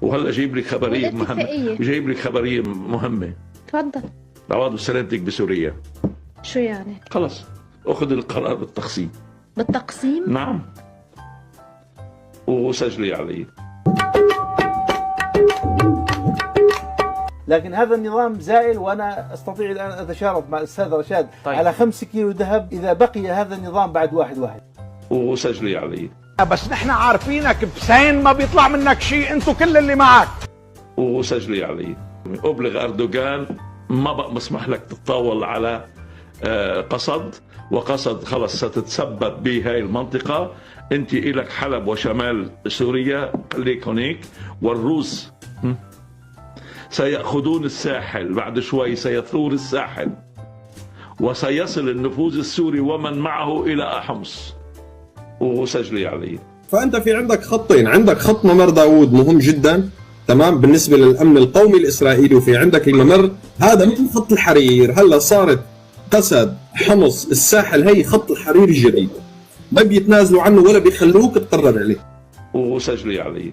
وهلا جايب لك خبريه مهمه، جايب لك خبريه مهمه. تفضل. عوض سلامتك بسوريا. شو يعني؟ خلص اخذ القرار بالتقسيم. بالتقسيم؟ نعم، وسجلي علي. لكن هذا النظام زائل، وانا استطيع الان اتشارك مع الاستاذ رشاد طيب. على 5 كيلو ذهب اذا بقي هذا النظام بعد 1/1. وسجلي علي. بس نحن عارفينك بسين ما بيطلع منك شيء، انتو كل اللي معك. وسجلي علي. ابلغ اردوغان ما بقى مسمح لك تتطاول على قصد، وقصد خلص ستتسبب بهاي المنطقة. انت إلك حلب وشمال سوريا، خليك هناك. والروس سيأخذون الساحل بعد شوي، سيثور الساحل وسيصل النفوذ السوري ومن معه إلى حمص. وسجلي علي. فأنت في عندك خطين، عندك خط ممر داوود مهم جدا تمام بالنسبة للأمن القومي الإسرائيلي، وفي عندك الممر هذا مثل خط الحرير. هلا صارت قسد، حمص، الساحل، هي خط الحرير الجديد، ما بيتنازلوا عنه ولا بيخلوك تقرر عليه. وسجلي علي.